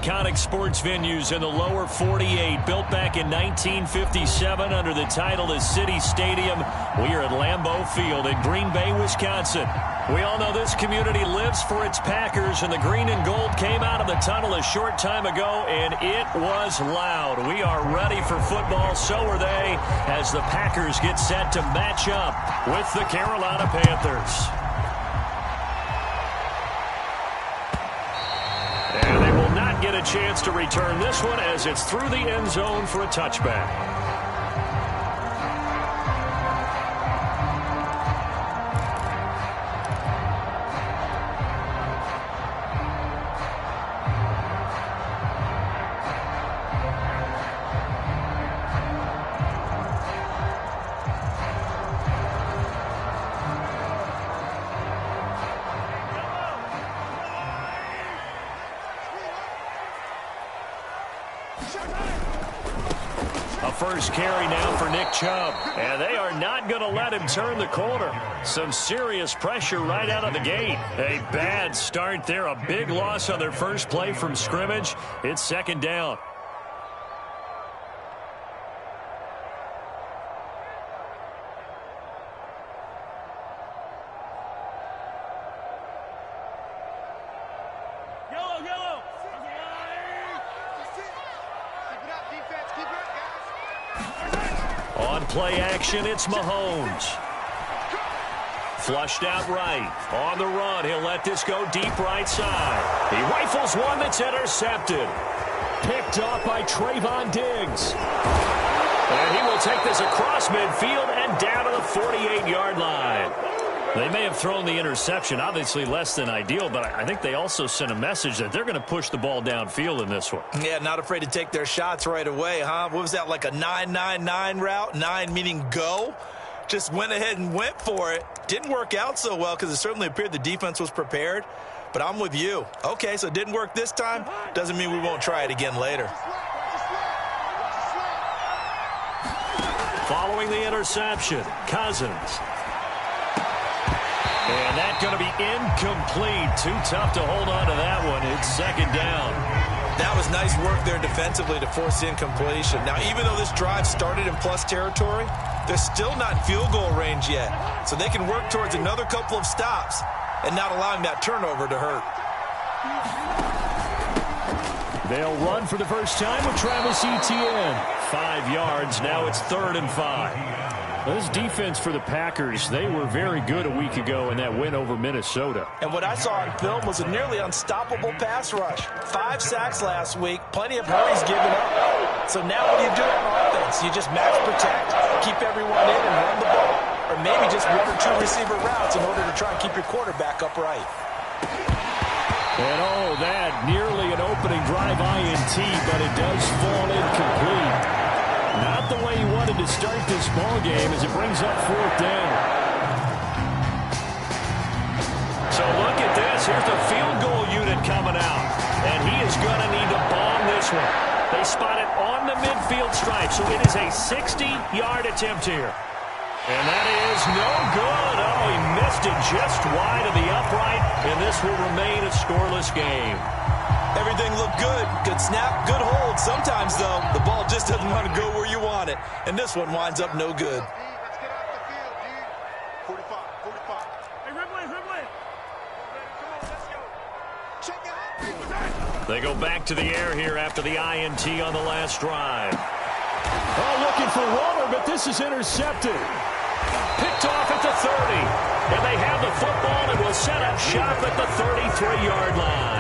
iconic sports venues in the lower 48, built back in 1957 under the title of City Stadium. We are at Lambeau Field in Green Bay, Wisconsin. We all know this community lives for its Packers, and the green and gold came out of the tunnel a short time ago, and it was loud. We are ready for football, so are they, as the Packers get set to match up with the Carolina Panthers. And they will not get a chance to return this one as it's through the end zone for a touchback. First carry now for Nick Chubb. And they are not going to let him turn the corner. Some serious pressure right out of the gate. A bad start there. A big loss on their first play from scrimmage. It's second down. Play action, it's Mahomes. Flushed out right. On the run, he'll let this go deep right side. He rifles one that's intercepted. Picked off by Trayvon Diggs. And he will take this across midfield and down to the 48-yard line. They may have thrown the interception, obviously less than ideal, but I think they also sent a message that they're going to push the ball downfield in this one. Yeah, not afraid to take their shots right away, huh? What was that, like a 9-9-9 route? 9 meaning go? Just went ahead and went for it. Didn't work out so well because it certainly appeared the defense was prepared, but I'm with you. Okay, so it didn't work this time. Doesn't mean we won't try it again later. Following the interception, Cousins. And that's going to be incomplete. Too tough to hold on to that one. It's second down. That was nice work there defensively to force incompletion. Now, even though this drive started in plus territory, they're still not in field goal range yet. So they can work towards another couple of stops and not allowing that turnover to hurt. They'll run for the first time with Travis Etienne. 5 yards. Now it's 3rd and 5. This defense for the Packers, they were very good a week ago in that win over Minnesota. And what I saw on film was a nearly unstoppable pass rush. 5 sacks last week, plenty of hurries given up. So now what do you do on offense? You just max protect, keep everyone in and run the ball, or maybe just 1 or 2 receiver routes in order to try and keep your quarterback upright. And oh, that nearly an opening drive INT, but it does fall incomplete. Not the way he wanted to start this ball game as it brings up 4th down. So look at this. Here's the field goal unit coming out. And he is going to need to bomb this one. They spot it on the midfield stripe. So it is a 60-yard attempt here. And that is no good. Oh, he missed it just wide of the upright. And this will remain a scoreless game. Everything looked good. Good snap, good hold. Sometimes, though, the ball just doesn't want to go where you want it. And this one winds up no good. Let's get off the field, dude. 45. Hey, Ridley. Come on, let's go. Check out. They go back to the air here after the INT on the last drive. Oh, looking for Waller, but this is intercepted. Picked off at the 30. And they have the football and will set up shop at the 33-yard line.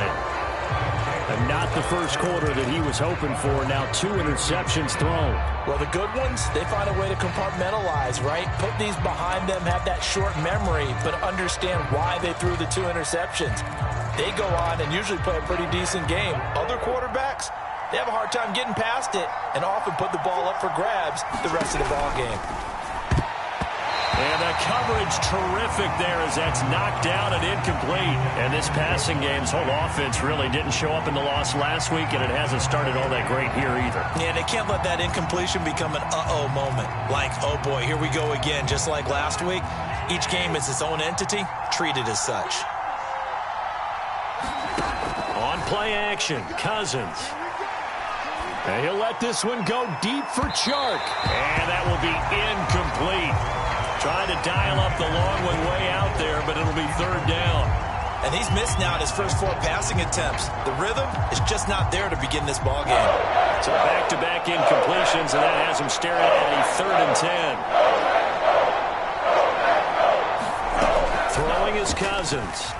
And not the first quarter that he was hoping for. Now 2 interceptions thrown. Well, the good ones, they find a way to compartmentalize, right? Put these behind them, have that short memory, but understand why they threw the 2 interceptions. They go on and usually play a pretty decent game. Other quarterbacks, they have a hard time getting past it and often put the ball up for grabs the rest of the ball game. And the coverage terrific there as that's knocked down and incomplete. And this passing game's whole offense really didn't show up in the loss last week, and it hasn't started all that great here either. Yeah, they can't let that incompletion become an uh-oh moment. Like, oh boy, here we go again, just like last week. Each game is its own entity, treated as such. On play action. Cousins. And he'll let this one go deep for Chark. And that will be incomplete. Trying to dial up the long one way out there, but it'll be third down. And he's missed now his first 4 passing attempts. The rhythm is just not there to begin this ball game. So back-to-back incompletions, and that has him staring at a 3rd and 10. Throwing is Cousins.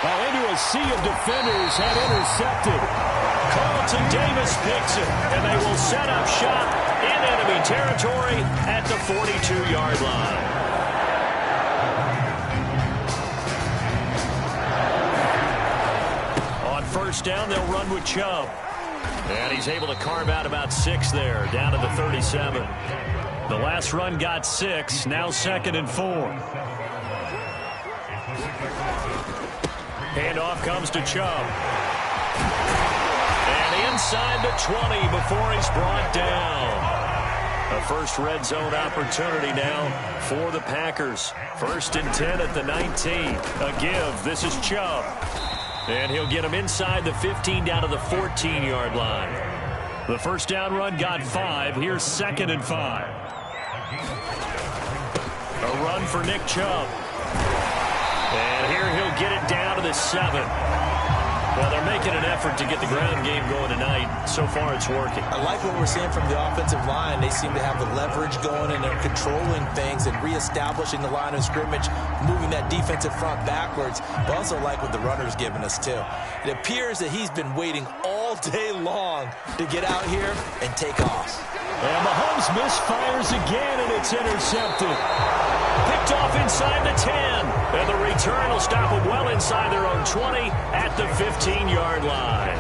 Well, into a sea of defenders had intercepted. Carlton Davis picks it, and they will set up shop in enemy territory at the 42-yard line. On first down, they'll run with Chubb. And he's able to carve out about 6 there, down to the 37. The last run got 6, now 2nd and 4. Handoff comes to Chubb. And inside the 20 before he's brought down. A first red zone opportunity now for the Packers. 1st and 10 at the 19. A give. This is Chubb. And he'll get him inside the 15 down to the 14-yard line. The first down run got 5. Here's 2nd and 5. A run for Nick Chubb. And here he'll get it down to the 7. Well, they're making an effort to get the ground game going tonight. So far, it's working. I like what we're seeing from the offensive line. They seem to have the leverage going, and they're controlling things and reestablishing the line of scrimmage, moving that defensive front backwards. But also like what the runner's giving us, too. It appears that he's been waiting all day long to get out here and take off. And Mahomes misfires again, and it's intercepted. Picked off inside the 10. And the return will stop them well inside their own 20 at the 15-yard line.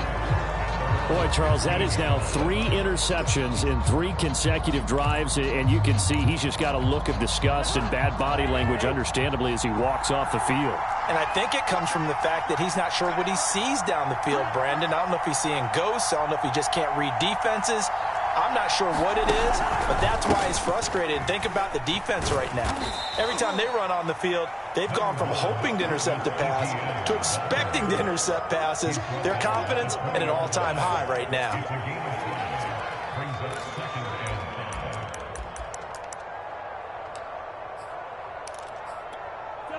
Boy, Charles, that is now 3 interceptions in 3 consecutive drives, and you can see he's just got a look of disgust and bad body language, understandably, as he walks off the field. And I think it comes from the fact that he's not sure what he sees down the field, Brandon. I don't know if he's seeing ghosts. I don't know if he just can't read defenses. I'm not sure what it is, but that's why he's frustrated. And think about the defense right now. Every time they run on the field, they've gone from hoping to intercept a pass to expecting to intercept passes. Their confidence at an all-time high right now.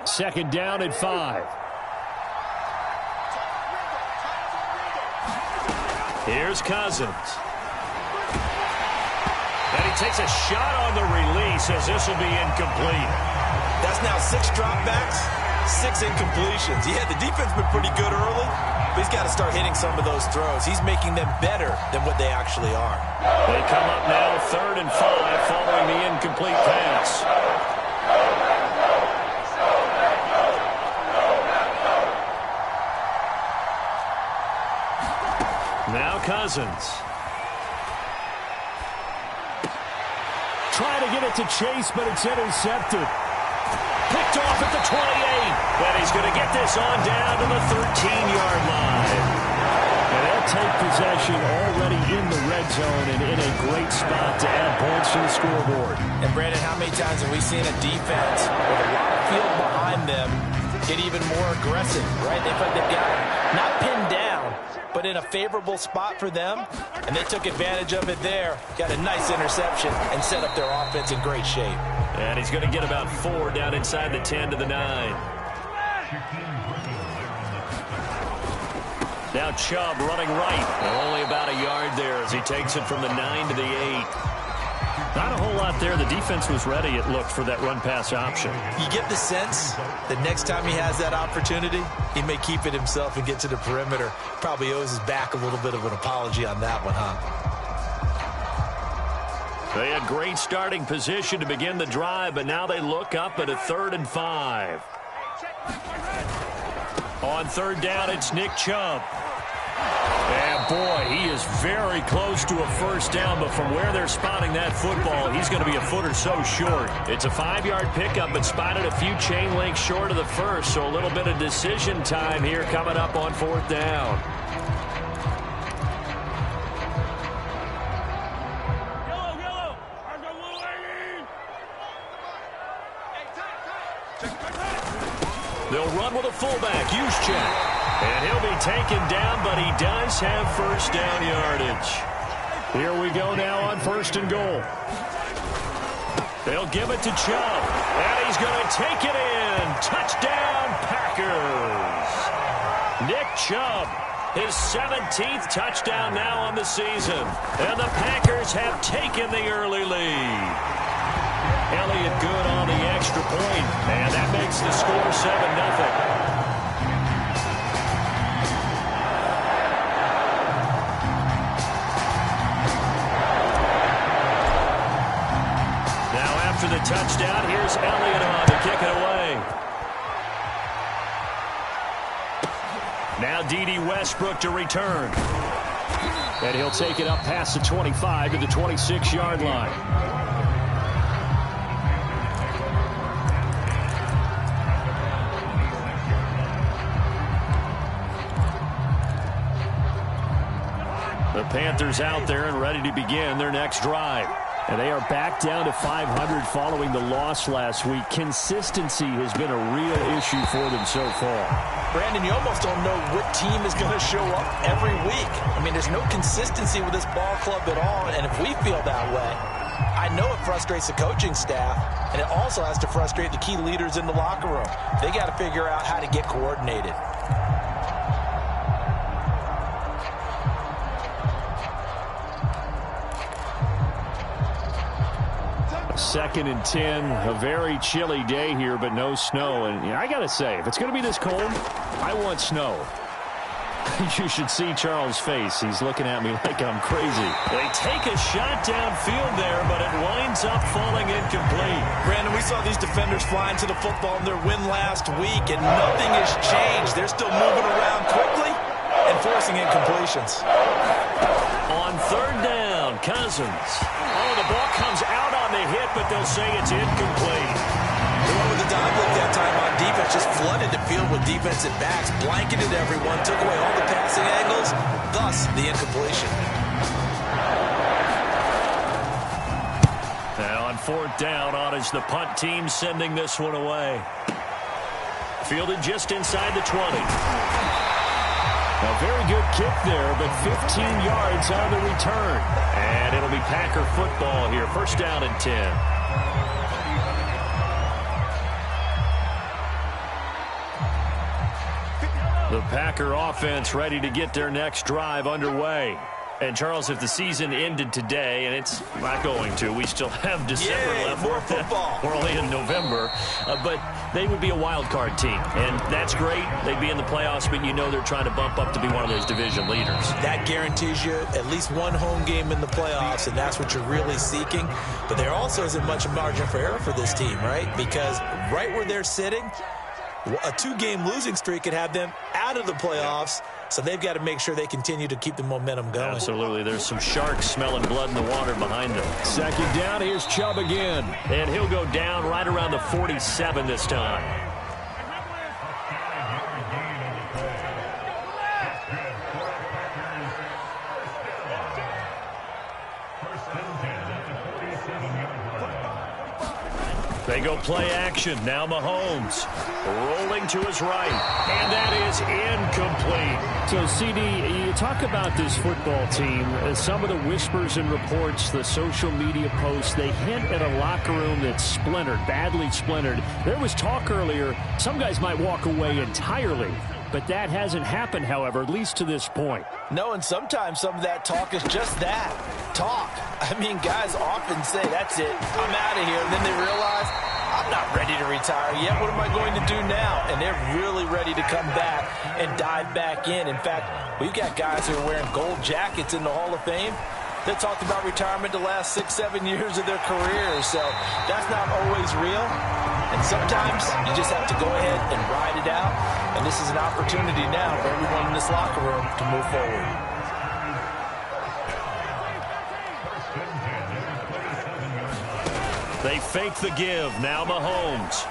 Second down at 5. Here's Cousins. And he takes a shot on the release as this will be incomplete. That's now 6 dropbacks, 6 incompletions. Yeah, the defense been pretty good early, but he's got to start hitting some of those throws. He's making them better than what they actually are. They come up now 3rd and 5 following the incomplete pass. Now Cousins. Trying to get it to Chase, but it's intercepted. Picked off at the 28. And he's going to get this on down to the 13-yard line. And they'll take possession already in the red zone and in a great spot to add points to the scoreboard. And, Brandon, how many times have we seen a defense with a lot of field behind them get even more aggressive, right? They've got not pinned down, but in a favorable spot for them, and they took advantage of it there, got a nice interception, and set up their offense in great shape. And he's going to get about 4 down inside the 10 to the 9. Now Chubb running right. Only about a yard there as he takes it from the 9 to the 8. Not a whole lot there. The defense was ready, it looked, for that run-pass option. You get the sense that next time he has that opportunity, he may keep it himself and get to the perimeter. Probably owes his back a little bit of an apology on that one, huh? They had great starting position to begin the drive, but now they look up at a 3rd and 5. On 3rd down, it's Nick Chubb. And, boy, he is very close to a first down, but from where they're spotting that football, he's going to be a foot or so short. It's a 5-yard pickup, but spotted a few chain links short of the first, so a little bit of decision time here coming up on 4th down. They'll run with a fullback, Juszczyk. And he'll be taken down, but he does have first down yardage. Here we go now on 1st and goal. They'll give it to Chubb. And he's going to take it in. Touchdown, Packers. Nick Chubb, his 17th touchdown now on the season. And the Packers have taken the early lead. Elliott good on the extra point. And that makes the score 7-0. After the touchdown, here's Elliott on to kick it away. Now D.D. Westbrook to return. And he'll take it up past the 25 to the 26-yard line. The Panthers out there and ready to begin their next drive. And they are back down to 500 following the loss last week. Consistency has been a real issue for them so far. Brandon, you almost don't know what team is going to show up every week. I mean, there's no consistency with this ball club at all, and if we feel that way, I know it frustrates the coaching staff, and it also has to frustrate the key leaders in the locker room. They got to figure out how to get coordinated. 2nd and 10, a very chilly day here, but no snow. And I got to say, if it's going to be this cold, I want snow. You should see Charles' face. He's looking at me like I'm crazy. They take a shot downfield there, but it winds up falling incomplete. Brandon, we saw these defenders flying to the football in their win last week, and nothing has changed. They're still moving around quickly and forcing incompletions. On 3rd down, Cousins. Oh, the ball comes out on the hit, but they'll say it's incomplete. The one with the dive look that time on defense just flooded the field with defensive backs, blanketed everyone, took away all the passing angles, thus the incompletion. Now on 4th down, on is the punt team sending this one away. Fielded just inside the 20. A very good kick there, but 15 yards on the return. And it'll be Packer football here. 1st down and 10. The Packer offense ready to get their next drive underway. And, Charles, if the season ended today, and it's not going to, we still have December left. More football. We're only in November. But they would be a wild card team. And that's great. They'd be in the playoffs, but you know they're trying to bump up to be one of those division leaders. That guarantees you at least one home game in the playoffs, and that's what you're really seeking. But there also isn't much margin for error for this team, right? Because right where they're sitting, a 2-game losing streak could have them out of the playoffs. So they've got to make sure they continue to keep the momentum going. Absolutely. There's some sharks smelling blood in the water behind them. 2nd down, here's Chubb again. And he'll go down right around the 47 this time. They go play action. Now Mahomes rolling to his right. And that is incomplete. So, CD, you talk about this football team. Some of the whispers and reports, the social media posts, they hint at a locker room that's splintered, badly splintered. There was talk earlier, some guys might walk away entirely. But that hasn't happened, however, at least to this point. No, and sometimes some of that talk is just that, talk. I mean, guys often say, that's it, I'm out of here. And then they realize, I'm not ready to retire yet. What am I going to do now? And they're really ready to come back and dive back in. In fact, we've got guys who are wearing gold jackets in the Hall of Fame. They talked about retirement the last 6-7 years of their careers. So that's not always real. And sometimes you just have to go ahead and ride it out. And this is an opportunity now for everyone in this locker room to move forward. They fake the give. Now Mahomes.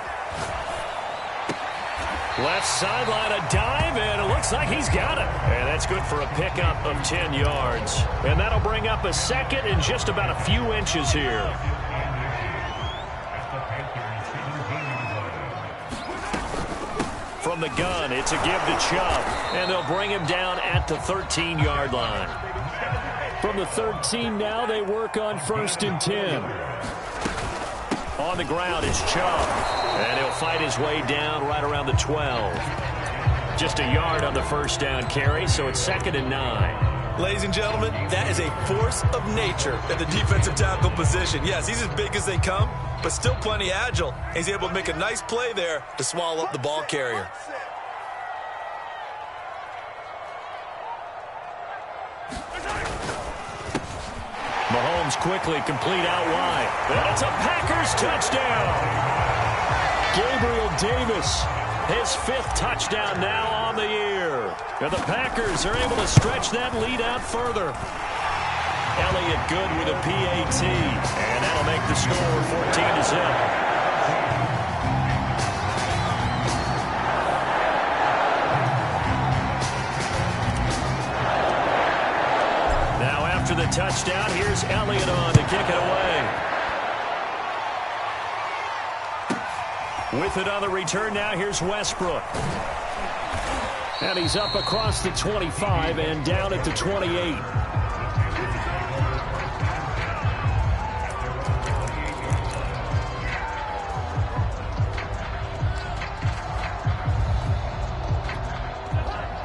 Left sideline, a dive, and it looks like he's got it. And that's good for a pickup of 10 yards. And that'll bring up a 2nd and just about a few inches here. from the gun. It's a give to Chubb, and they'll bring him down at the 13-yard line. From the 13 now, they work on 1st and 10. On the ground, it's Chubb, and he'll fight his way down right around the 12. Just a yard on the first down carry, so it's 2nd and 9. Ladies and gentlemen, that is a force of nature at the defensive tackle position. Yes, he's as big as they come, but still plenty agile. He's able to make a nice play there to swallow up the ball carrier. Mahomes quickly complete out wide. And it's a Packers touchdown. Gabriel Davis. His 5th touchdown now on the year. And the Packers are able to stretch that lead out further. Elliott good with a PAT. And that'll make the score 14-0. After the touchdown, here's Elliott on to kick it away. With it on the return now, here's Westbrook. And he's up across the 25 and down at the 28.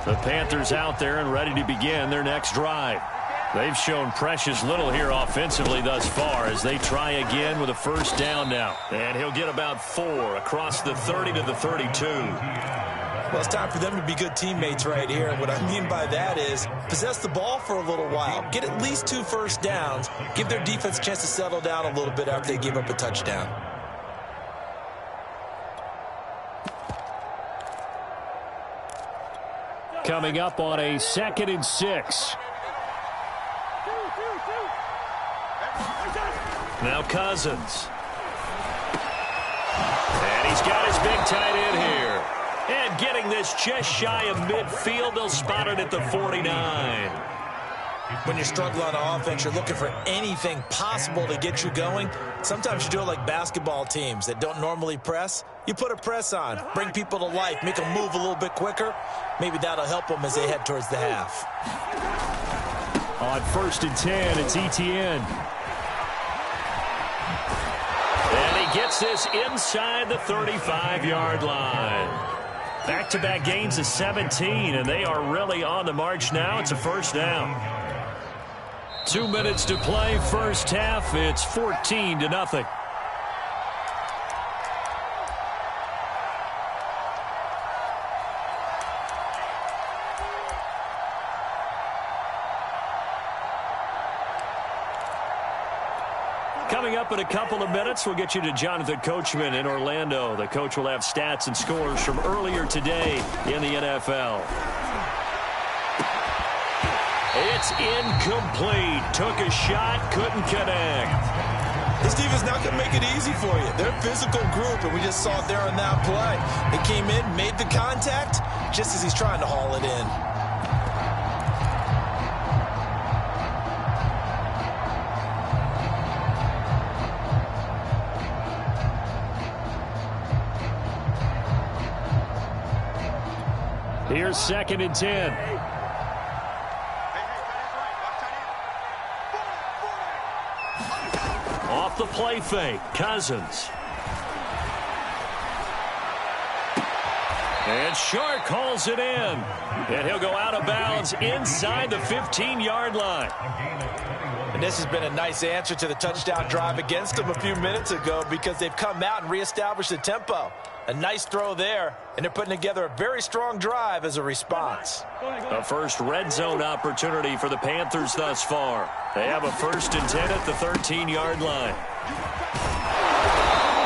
The Panthers out there and ready to begin their next drive. They've shown precious little here offensively thus far as they try again with a first down now. And he'll get about 4 across the 30 to the 32. Well, it's time for them to be good teammates right here. And what I mean by that is possess the ball for a little while. Get at least 2 first downs. Give their defense a chance to settle down a little bit after they give up a touchdown. Coming up on a 2nd and 6. Now Cousins. And he's got his big tight end here. And getting this just shy of midfield, they'll spot it at the 49. When you're struggling on offense, you're looking for anything possible to get you going. Sometimes you do it like basketball teams that don't normally press. You put a press on, bring people to life, make them move a little bit quicker. Maybe that'll help them as they head towards the half. On 1st and 10, it's Etienne. And he gets this inside the 35-yard line. Back-to-back gains of 17, and they are really on the march now. It's a first down. 2 minutes to play, first half. It's 14-0. Coming up in a couple of minutes, we'll get you to Jonathan Coachman in Orlando. The coach will have stats and scores from earlier today in the NFL. It's incomplete. Took a shot, couldn't connect. This defense not going to make it easy for you. They're a physical group, and we just saw it there on that play. They came in, made the contact, just as he's trying to haul it in. Here's 2nd and 10. Off the play fake, Cousins. And Shark calls it in. And he'll go out of bounds inside the 15-yard line. And this has been a nice answer to the touchdown drive against them a few minutes ago because they've come out and reestablished the tempo. A nice throw there, and they're putting together a very strong drive as a response. A first red zone opportunity for the Panthers thus far. They have a 1st and 10 at the 13-yard line.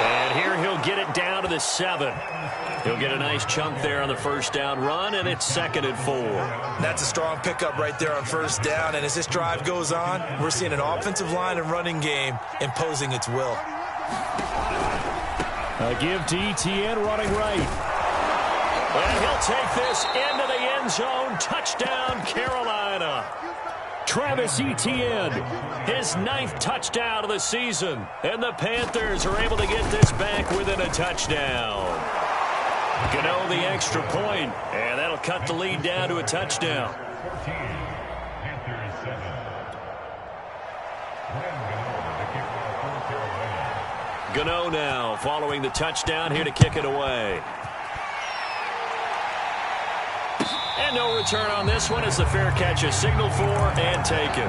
And here he'll get it down to the 7. He'll get a nice chunk there on the first down run, and it's 2nd and 4. That's a strong pickup right there on first down, and as this drive goes on, we're seeing an offensive line and running game imposing its will. A give to Etienne running right. And he'll take this into the end zone. Touchdown, Carolina. Travis Etienne. His 9th touchdown of the season. And the Panthers are able to get this back within a touchdown. Gano the extra point, and that'll cut the lead down to a touchdown. Gano now following the touchdown here to kick it away. And no return on this one as the fair catch is signaled for and taken.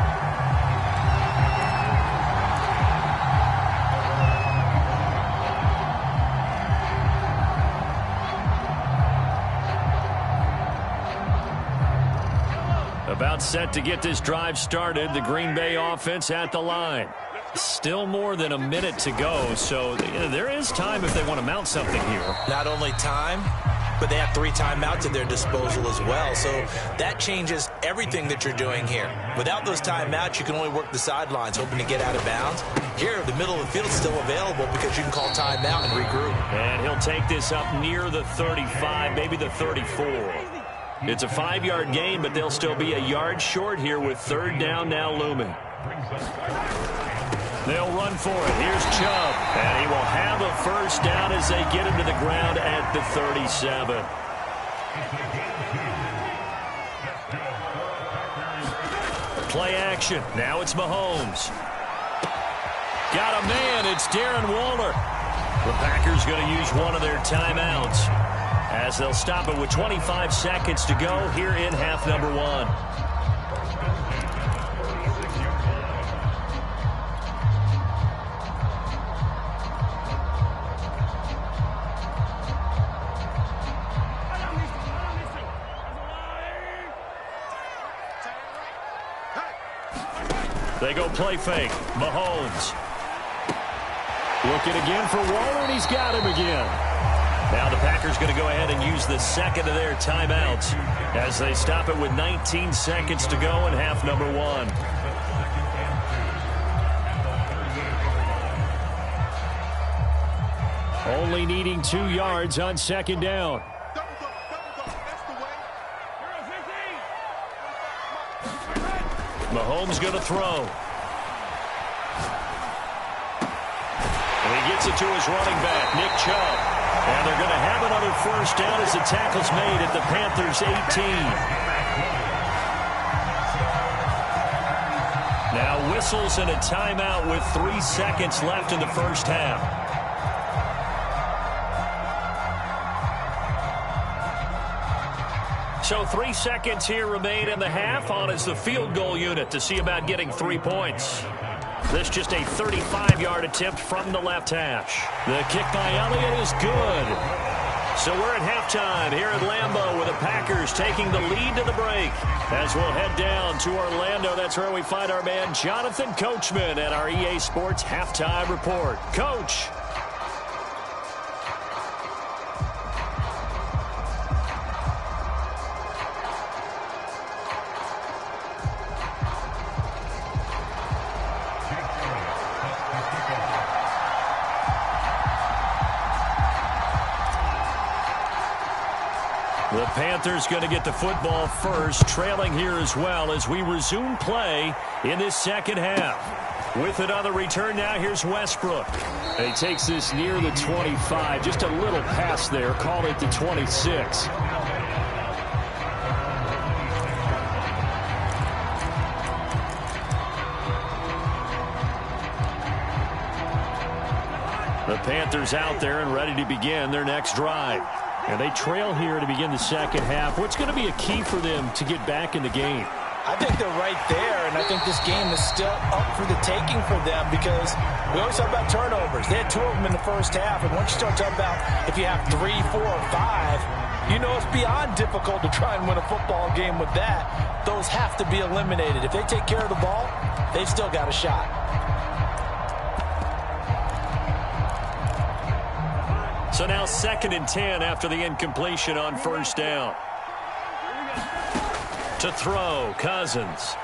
About set to get this drive started. The Green Bay offense at the line. Still more than a minute to go, so there is time if they want to mount something here. Not only time, but they have 3 timeouts at their disposal as well. So that changes everything that you're doing here. Without those timeouts, you can only work the sidelines, hoping to get out of bounds. Here, the middle of the field is still available because you can call timeout and regroup. And he'll take this up near the 35, maybe the 34. It's a 5-yard gain, but they'll still be a yard short here with 3rd down now looming. They'll run for it. Here's Chubb. And he will have a 1st down as they get him to the ground at the 37. Play action. Now it's Mahomes. Got a man. It's Darren Waller. The Packers going to use one of their timeouts as they'll stop it with 25 seconds to go here in half number 1. They go play fake. Mahomes. Looking again for Waller, and he's got him again. Now the Packers going to go ahead and use the 2nd of their timeouts as they stop it with 19 seconds to go in half number 1. Only needing 2 yards on 2nd down. Mahomes going to throw. And he gets it to his running back, Nick Chubb. And they're going to have another 1st down as the tackle's made at the Panthers' 18. Now whistles and a timeout with 3 seconds left in the 1st half. So 3 seconds here remain in the half. On is the field goal unit to see about getting 3 points. This just a 35-yard attempt from the left hash. The kick by Elliott is good. So we're at halftime here at Lambeau with the Packers taking the lead to the break. As we'll head down to Orlando, that's where we find our man Jonathan Coachman at our EA Sports Halftime Report. Coach. The Panthers going to get the football first, trailing here as well as we resume play in this 2nd half. With it on the return now, here's Westbrook. He takes this near the 25, just a little past there, call it the 26. The Panthers out there and ready to begin their next drive. And they trail here to begin the 2nd half. What's going to be a key for them to get back in the game? I think they're right there, and I think this game is still up for the taking for them because we always talk about turnovers. They had 2 of them in the 1st half, and once you start talking about if you have 3, 4, or 5, you know it's beyond difficult to try and win a football game with that. Those have to be eliminated. If they take care of the ball, they've still got a shot. So now 2nd and 10 after the incompletion on 1st down. To throw, Cousins.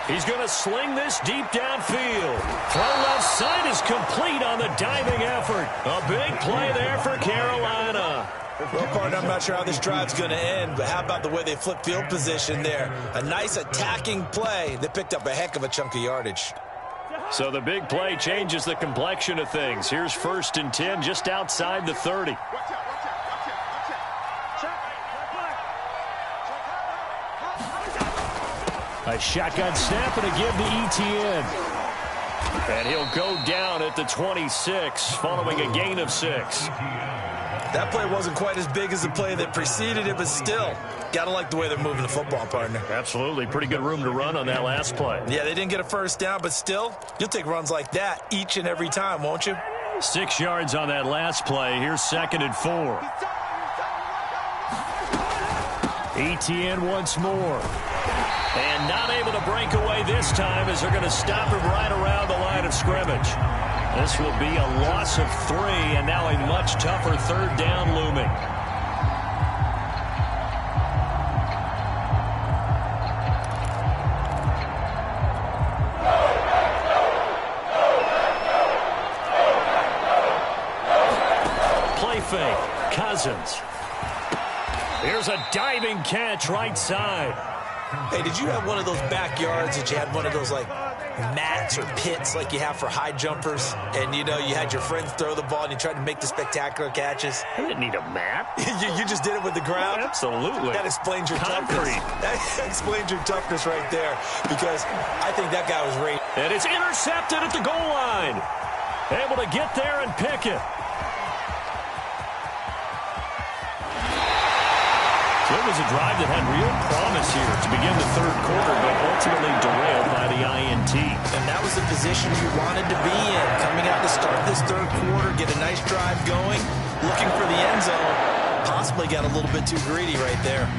He's going to sling this deep downfield. Throw left side is complete on the diving effort. A big play there for Carolina. Well, partner, I'm not sure how this drive's going to end, but how about the way they flip field position there? A nice attacking play. They picked up a heck of a chunk of yardage. So the big play changes the complexion of things. Here's 1st and 10 just outside the 30. A shotgun snap and a give to Etienne. And he'll go down at the 26 following a gain of 6. That play wasn't quite as big as the play that preceded it, but still, got to like the way they're moving the football, partner. Absolutely. Pretty good room to run on that last play. Yeah, they didn't get a first down, but still, you'll take runs like that each and every time, won't you? 6 yards on that last play. Here's 2nd and 4. Etienne once more. And not able to break away this time as they're going to stop him right around the line of scrimmage. This will be a loss of 3, and now a much tougher 3rd down looming. Play fake. Cousins. Here's a diving catch right side. Hey, did you have one of those backyards that you had one of those, like, mats or pits like you have for high jumpers? And, you know, you had your friends throw the ball and you tried to make the spectacular catches? I didn't need a mat. you just did it with the ground? Absolutely. That explains your Concrete. toughness. That explains your toughness right there, because I think that guy was ready. And it's intercepted at the goal line. Able to get there and pick it. So it was a drive that had real promise here to begin the 3rd quarter, but ultimately derailed by the INT. And that was the position you wanted to be in. Coming out to start this 3rd quarter, get a nice drive going, looking for the end zone. Possibly got a little bit too greedy right there.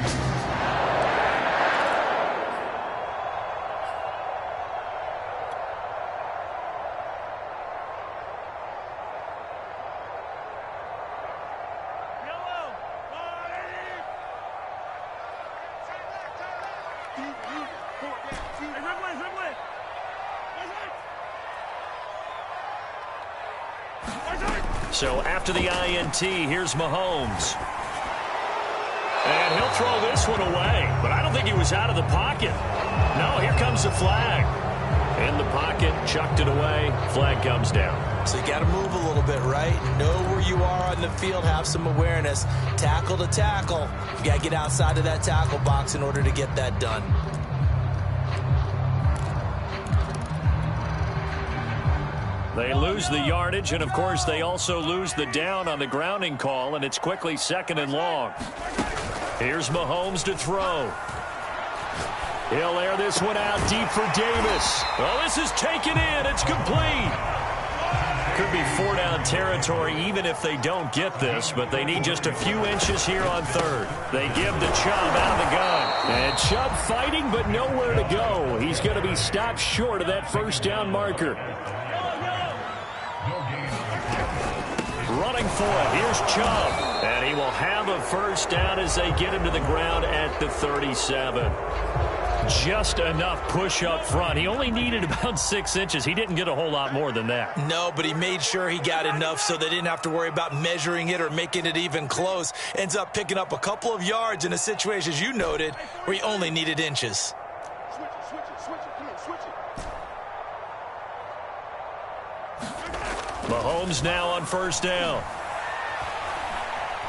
So after the INT, here's Mahomes. And he'll throw this one away. But I don't think he was out of the pocket. No, here comes the flag. In the pocket, chucked it away. Flag comes down. So you got to move a little bit, right? Know where you are on the field, have some awareness. Tackle to tackle. You got to get outside of that tackle box in order to get that done. They lose the yardage, and, of course, they also lose the down on the grounding call, and it's quickly 2nd and long. Here's Mahomes to throw. He'll air this one out deep for Davis. Well, this is taken in. It's complete. Could be 4-down territory even if they don't get this, but they need just a few inches here on 3rd. They give to Chubb out of the gun. And Chubb fighting, but nowhere to go. He's going to be stopped short of that 1st down marker. Running for it. Here's Chubb. And he will have a 1st down as they get him to the ground at the 37. Just enough push up front. He only needed about 6 inches. He didn't get a whole lot more than that. No, but he made sure he got enough so they didn't have to worry about measuring it or making it even close. Ends up picking up a couple of yards in a situation, as you noted, where he only needed inches. Mahomes now on 1st down.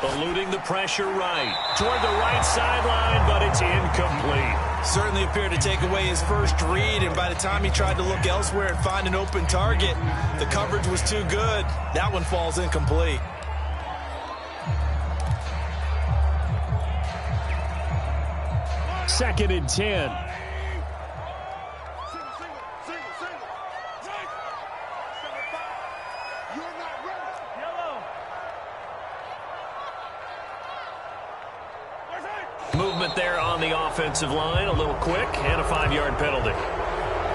Eluding the pressure right. Toward the right sideline, but it's incomplete. Certainly appeared to take away his first read, and by the time he tried to look elsewhere and find an open target, the coverage was too good. That one falls incomplete. Second and 10. Movement there on the offensive line, a little quick, and a 5-yard penalty.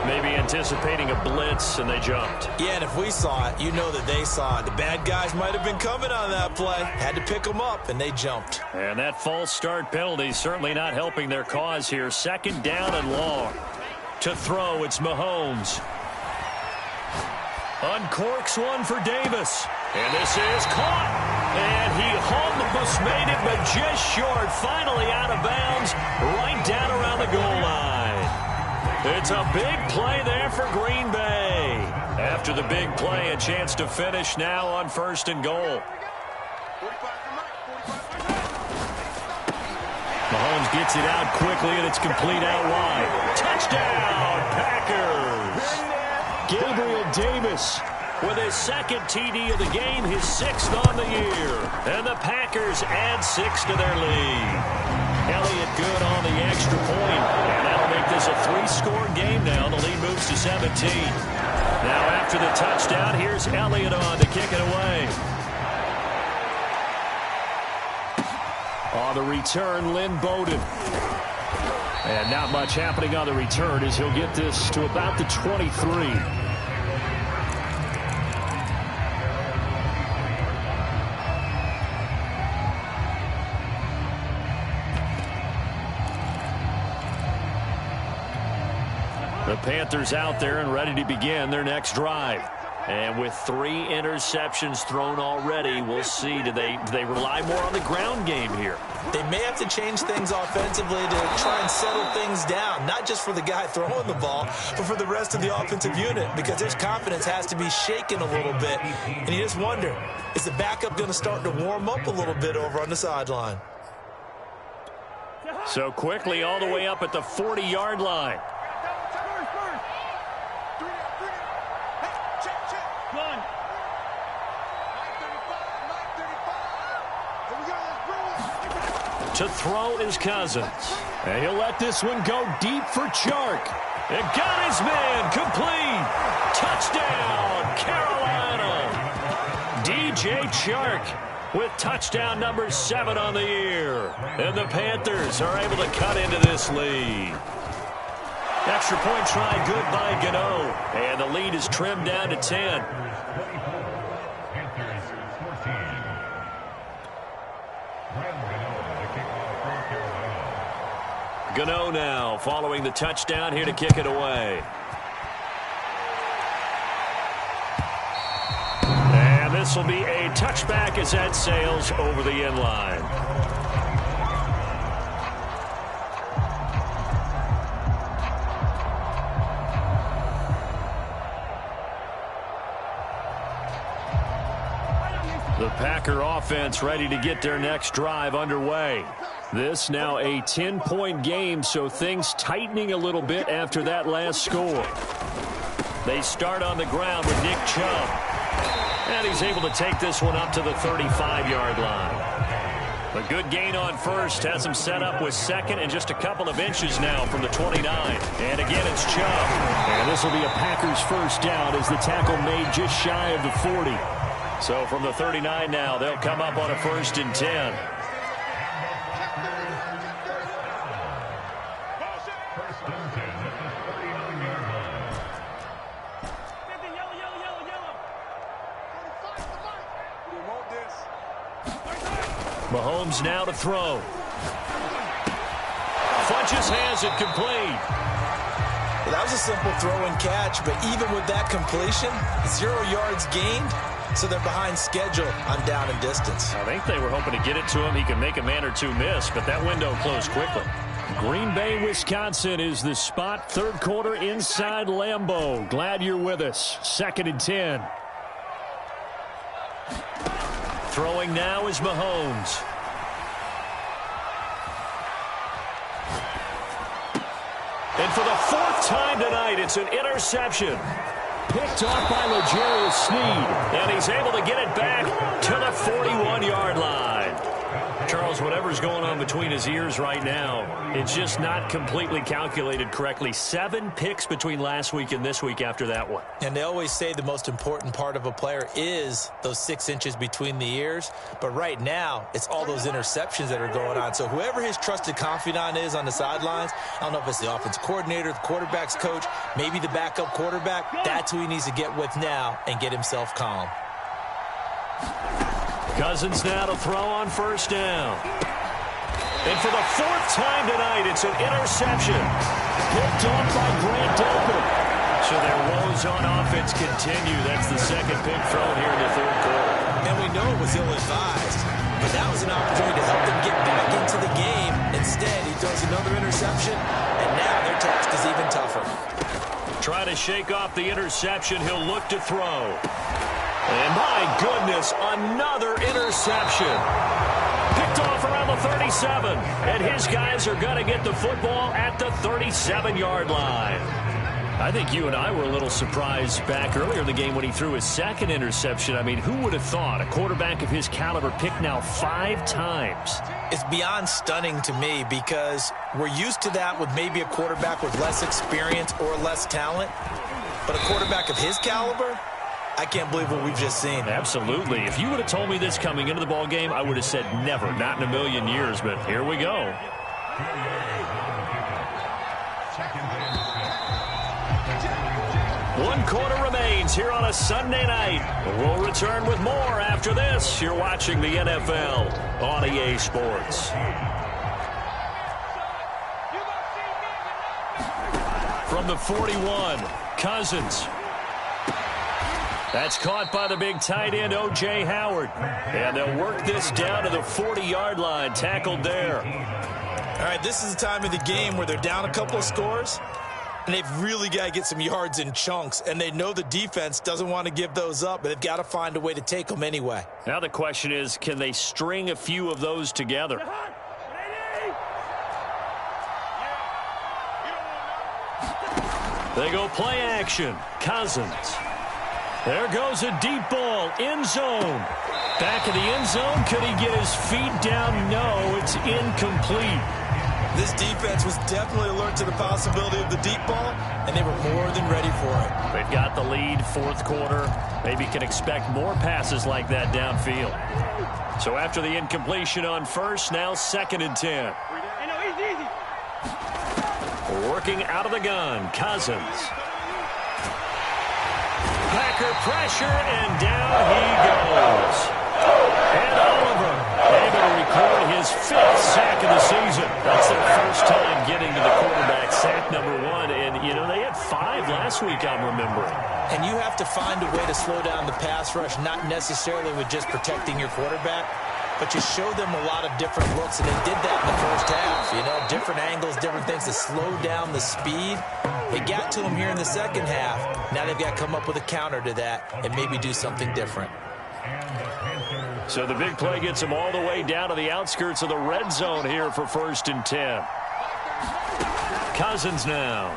Maybe anticipating a blitz, and they jumped. Yeah, and if we saw it, you know that they saw it. The bad guys might have been coming on that play. Had to pick them up, and they jumped. And that false start penalty certainly not helping their cause here. 2nd down and long. To throw, it's Mahomes. Uncorks one for Davis. And this is caught. And he almost made it, but just short. Finally out of bounds, right down around the goal line. It's a big play there for Green Bay. After the big play, a chance to finish now on 1st and goal. Mahomes gets it out quickly, and it's complete out wide. Touchdown, Packers! Gabriel Davis with his second TD of the game, his sixth on the year. And the Packers add 6 to their lead. Elliott good on the extra point, and that'll make this a 3-score game now. The lead moves to 17. Now after the touchdown, here's Elliott on to kick it away. On the return, Lynn Bowden. And not much happening on the return as he'll get this to about the 23. The Panthers out there and ready to begin their next drive. And with 3 interceptions thrown already, we'll see. Do they rely more on the ground game here? They may have to change things offensively to try and settle things down, not just for the guy throwing the ball, but for the rest of the offensive unit, because his confidence has to be shaken a little bit. And you just wonder, is the backup going to start to warm up a little bit over on the sideline? So quickly all the way up at the 40-yard line. To throw is Cousins. And he'll let this one go deep for Chark. And got his man complete. Touchdown, Carolina. DJ Chark with touchdown number 7 on the year. And the Panthers are able to cut into this lead. Extra point try good by Gano. And the lead is trimmed down to 10. Gano now following the touchdown here to kick it away. And this will be a touchback as that sails over the end line. The Packer offense ready to get their next drive underway. This now a 10-point game, so things tightening a little bit after that last score. They start on the ground with Nick Chubb. And he's able to take this one up to the 35-yard line. A good gain on first has him set up with second and just a couple of inches now from the 29. And again, it's Chubb. And this will be a Packers first down as the tackle made just shy of the 40. So from the 39 now, they'll come up on a 1st and 10. Mahomes now to throw. Funches has it complete. Well, that was a simple throw and catch, but even with that completion, 0 yards gained, so they're behind schedule on down and distance. I think they were hoping to get it to him. He could make a man or two miss, but that window closed quickly. Green Bay, Wisconsin is the spot. 3rd quarter inside Lambeau. Glad you're with us. 2nd and 10. Throwing now is Mahomes. And for the 4th time tonight, it's an interception. Picked off by L'Jarius Sneed. And he's able to get it back to the 41-yard line. Charles, whatever's going on between his ears right now, it's just not completely calculated correctly. 7 picks between last week and this week after that one. And they always say the most important part of a player is those 6 inches between the ears. But right now, it's all those interceptions that are going on. So whoever his trusted confidant is on the sidelines, I don't know if it's the offensive coordinator, the quarterback's coach, maybe the backup quarterback, that's who he needs to get with now and get himself calm. Cousins now to throw on 1st down. And for the 4th time tonight, it's an interception. Picked off by Grant Delpit. So their woes on offense continue. That's the 2nd pick thrown here in the 3rd quarter. And we know it was ill-advised, but that was an opportunity to help them get back into the game. Instead, he throws another interception, and now their task is even tougher. Try to shake off the interception. He'll look to throw. And my goodness, another interception. Picked off around the 37. And his guys are going to get the football at the 37-yard line. I think you and I were a little surprised back earlier in the game when he threw his second interception. I mean, who would have thought a quarterback of his caliber picked now 5 times? It's beyond stunning to me because we're used to that with maybe a quarterback with less experience or less talent. But a quarterback of his caliber, I can't believe what we've just seen. Absolutely. If you would have told me this coming into the ball game, I would have said never, not in a million years. But here we go. One quarter remains here on a Sunday night. We'll return with more after this. You're watching the NFL on EA Sports. From the 41, Cousins. That's caught by the big tight end, O.J. Howard. And they'll work this down to the 40-yard line, tackled there. All right, this is the time of the game where they're down a couple of scores, and they've really got to get some yards in chunks, and they know the defense doesn't want to give those up, but they've got to find a way to take them anyway. Now the question is, can they string a few of those together? They go play action. Cousins. There goes a deep ball. End zone. Back of the end zone. Could he get his feet down? No, it's incomplete. This defense was definitely alert to the possibility of the deep ball, and they were more than ready for it. They've got the lead, fourth quarter. Maybe can expect more passes like that downfield. So after the incompletion on first, now 2nd and 10. Working out of the gun, Cousins. Packer pressure, and down he goes. And Oliver able to record his 5th sack of the season. That's their first time getting to the quarterback, sack number 1. And, you know, they had 5 last week, I'm remembering. And you have to find a way to slow down the pass rush, not necessarily with just protecting your quarterback, but you show them a lot of different looks, and they did that in the first half. You know, different angles, different things to slow down the speed. They got to him here in the second half. Now they've got to come up with a counter to that and maybe do something different. So the big play gets them all the way down to the outskirts of the red zone here for 1st and 10. Cousins now.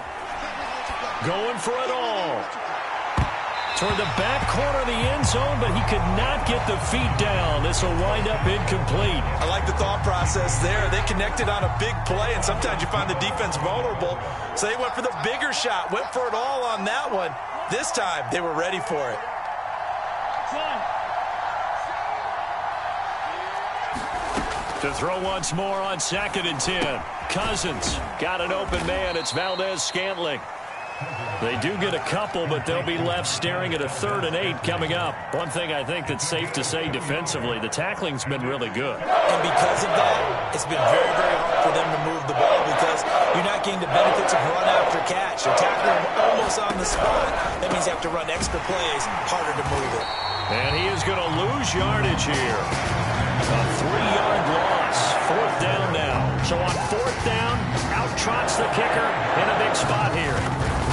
Going for it all. Toward the back corner of the end zone, but he could not get the feet down. This will wind up incomplete. I like the thought process there. They connected on a big play, and sometimes you find the defense vulnerable. So they went for the bigger shot, went for it all on that one. This time, they were ready for it. To throw once more on 2nd and 10. Cousins got an open man. It's Valdez-Scantling. They do get a couple, but they'll be left staring at a 3rd and 8 coming up. One thing I think that's safe to say defensively, the tackling's been really good. And because of that, it's been very, very hard for them to move the ball because you're not getting the benefits of run after catch. You're tackling them almost on the spot. That means you have to run extra plays, harder to move it. And he is going to lose yardage here. A 3-yard loss. 4th down now. So on 4th down, out trots the kicker in a big spot here.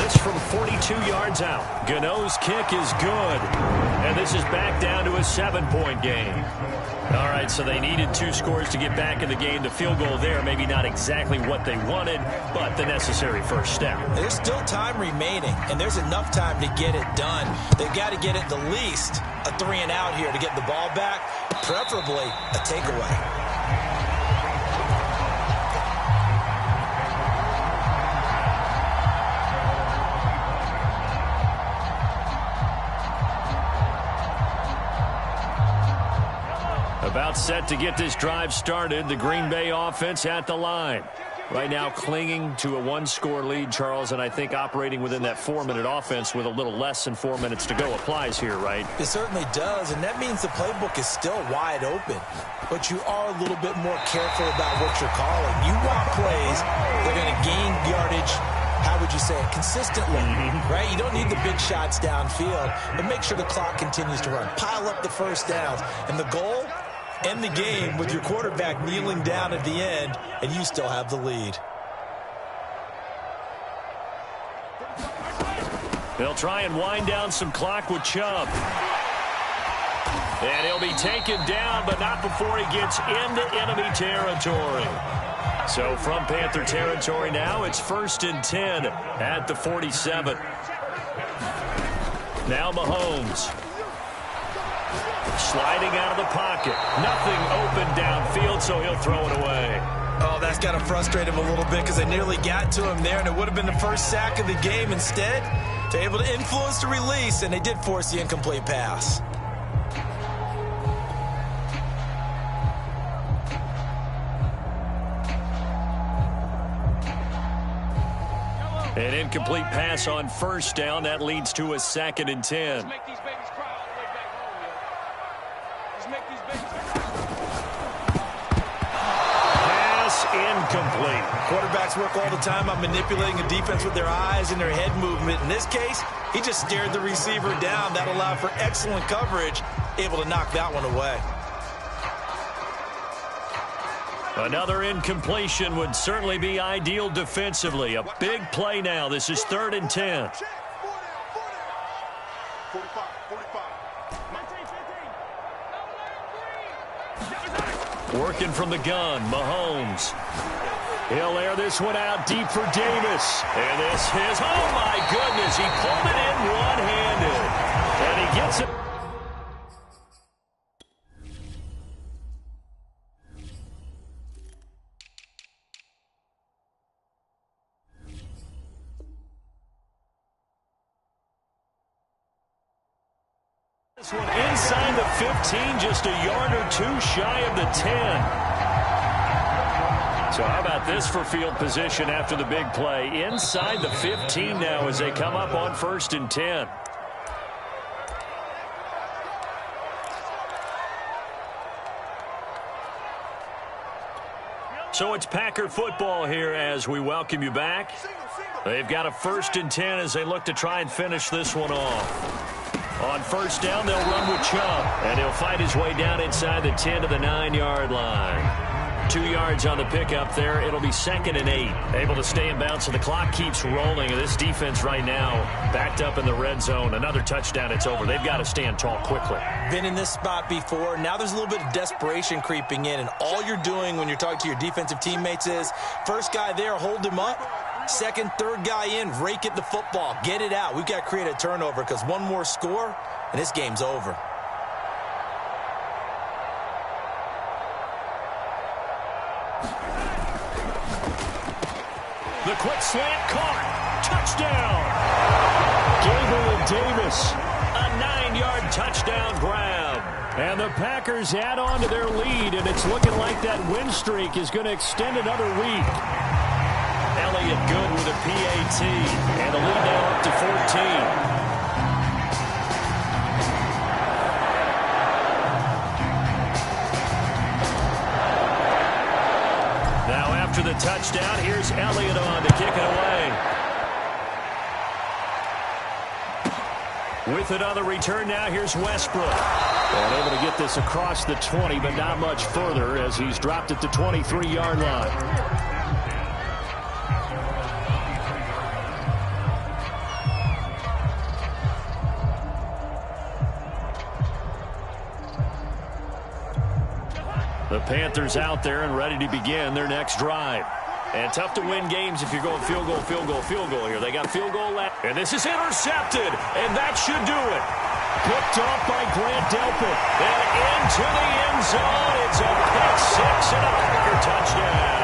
This from 42 yards out. Gano's kick is good. And this is back down to a 7-point game. All right, so they needed 2 scores to get back in the game. The field goal there, maybe not exactly what they wanted, but the necessary first step. There's still time remaining, and there's enough time to get it done. They've got to get at the least a 3-and-out here to get the ball back, preferably a takeaway. About set to get this drive started. The Green Bay offense at the line. Right now clinging to a 1-score lead, Charles, and I think operating within that 4-minute offense with a little less than 4 minutes to go applies here, right? It certainly does, and that means the playbook is still wide open. But you are a little bit more careful about what you're calling. You want plays that are going to gain yardage, how would you say it, consistently, right? You don't need the big shots downfield, but make sure the clock continues to run. Pile up the first downs, and the goal, end the game with your quarterback kneeling down at the end, and you still have the lead. They'll try and wind down some clock with Chubb. And he'll be taken down, but not before he gets into enemy territory. So from Panther territory now, it's 1st and 10 at the 47. Now Mahomes. Sliding out of the pocket. Nothing open downfield, so he'll throw it away. Oh, that's got to frustrate him a little bit because they nearly got to him there, and it would have been the first sack of the game. Instead, they're able to influence the release, and they did force the incomplete pass. An incomplete pass on 1st down. That leads to a 2nd and 10. Pass incomplete. Quarterbacks work all the time on manipulating a defense with their eyes and their head movement. In this case, he just stared the receiver down. That allowed for excellent coverage, able to knock that one away. Another incompletion would certainly be ideal defensively. A big play now. This is 3rd and 10. Working from the gun, Mahomes. He'll air this one out deep for Davis. And this is, oh my goodness, he pulled it in one-handed. And he gets it. This one inside the 15, just a yard or two shy of the 10. So how about this for field position after the big play? Inside the 15 now as they come up on 1st and 10. So it's Packer football here as we welcome you back. They've got a 1st and 10 as they look to try and finish this one off. On 1st down, they'll run with Chubb, and he'll fight his way down inside the 10 to the 9-yard line. 2 yards on the pickup there. It'll be 2nd and 8. Able to stay in bounds, so the clock keeps rolling. And this defense right now backed up in the red zone. Another touchdown, it's over. They've got to stand tall quickly. Been in this spot before. Now there's a little bit of desperation creeping in, and all you're doing when you're talking to your defensive teammates is, first guy there, hold him up. 2nd, 3rd guy in, rake at the football. Get it out. We've got to create a turnover because one more score, and this game's over. The quick slant caught. Touchdown. Gangland Davis. A 9-yard touchdown grab. And the Packers add on to their lead, and it's looking like that win streak is going to extend another week. Elliott good with a PAT, and the lead now up to 14. Now after the touchdown, here's Elliott on to kick it away. With another return now, here's Westbrook. And able to get this across the 20, but not much further as he's dropped at the 23-yard line. The Panthers out there and ready to begin their next drive. And tough to win games if you're going field goal, field goal, field goal here. They got field goal left. And this is intercepted, and that should do it. Picked off by Grant Delpit. And into the end zone. It's a pick-6 and a Packer touchdown.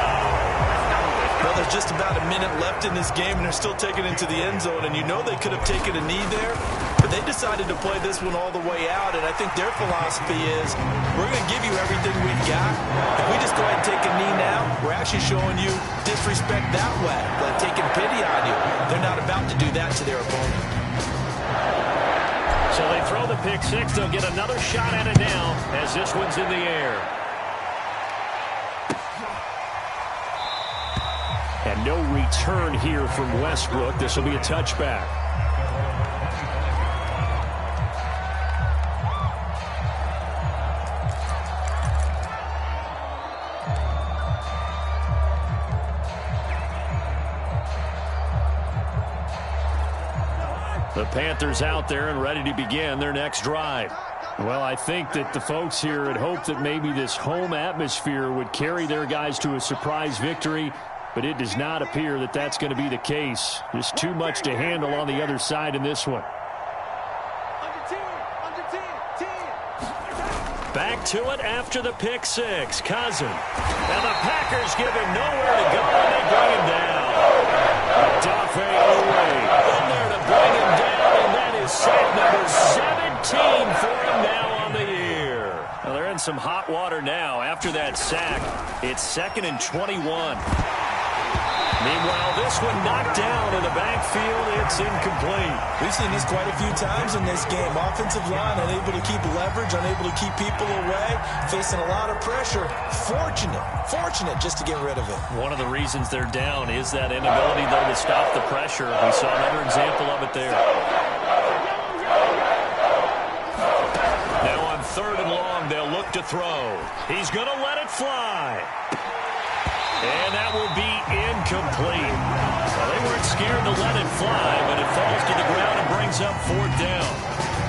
Well, there's just about a minute left in this game, and they're still taking it into the end zone. And you know they could have taken a knee there, but they decided to play this one all the way out. And I think their philosophy is, we're going to give you everything we've got. If we just go ahead and take a knee now, we're actually showing you disrespect that way, like taking pity on you. They're not about to do that to their opponent. So they throw the pick-6. They'll get another shot at it now as this one's in the air. And no return here from Westbrook. This will be a touchback. The Panthers out there and ready to begin their next drive. Well, I think that the folks here had hoped that maybe this home atmosphere would carry their guys to a surprise victory, but it does not appear that that's going to be the case. Just too much to handle on the other side in this one. Back to it after the pick six. Cousin. And the Packers give him nowhere to go, and they bring him down. Dafe away. In there to bring him down, and that is sack number 17 for him now on the year. Well, they're in some hot water now. After that sack, it's 2nd and 21. Meanwhile, this one knocked down in the backfield. It's incomplete. We've seen this quite a few times in this game. Offensive line unable to keep leverage, unable to keep people away, facing a lot of pressure. Fortunate just to get rid of it. One of the reasons they're down is that inability, though, to stop the pressure. We saw another example of it there. Now on 3rd and long, they'll look to throw. He's going to let it fly. And that will be incomplete. Well, they weren't scared to let it fly, but it falls to the ground and brings up 4th down.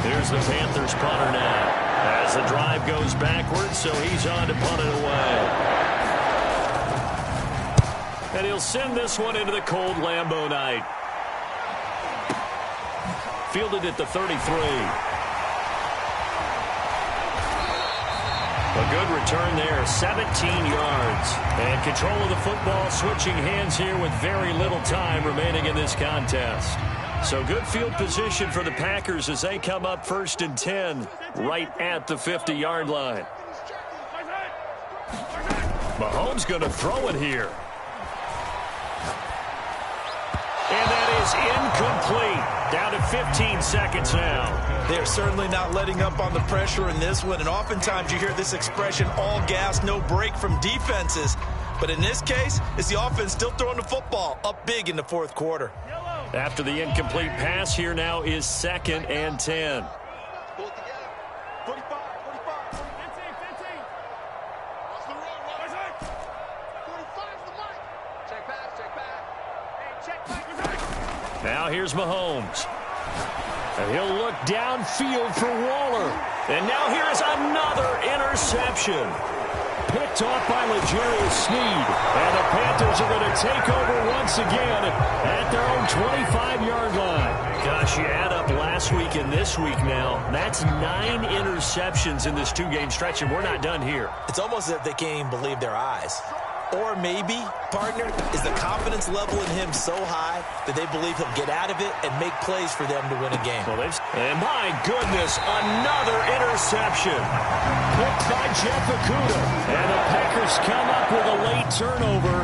Here's the Panthers punter now. As the drive goes backwards, so he's on to punt it away. And he'll send this one into the cold Lambeau night. Fielded at the 33. A good return there, 17 yards. And control of the football switching hands here with very little time remaining in this contest. So good field position for the Packers as they come up 1st and 10 right at the 50-yard line. Mahomes going to throw it here. And that is incomplete. Down to 15 seconds now. They're certainly not letting up on the pressure in this one, and oftentimes you hear this expression, all gas, no break from defenses. But in this case, it's the offense still throwing the football up big in the 4th quarter. After the incomplete pass, here now is 2nd and 10. Now here's Mahomes. And he'll look downfield for Waller. And now here is another interception. Picked off by L'Jarius Sneed. And the Panthers are going to take over once again at their own 25-yard line. Gosh, you add up last week and this week now. That's 9 interceptions in this 2-game stretch, and we're not done here. It's almost as if they can't even believe their eyes. Or maybe, partner, is the confidence level in him so high that they believe he'll get out of it and make plays for them to win a game. Well, and my goodness, another interception. Picked by Jeff Okudah. And the Packers come up with a late turnover.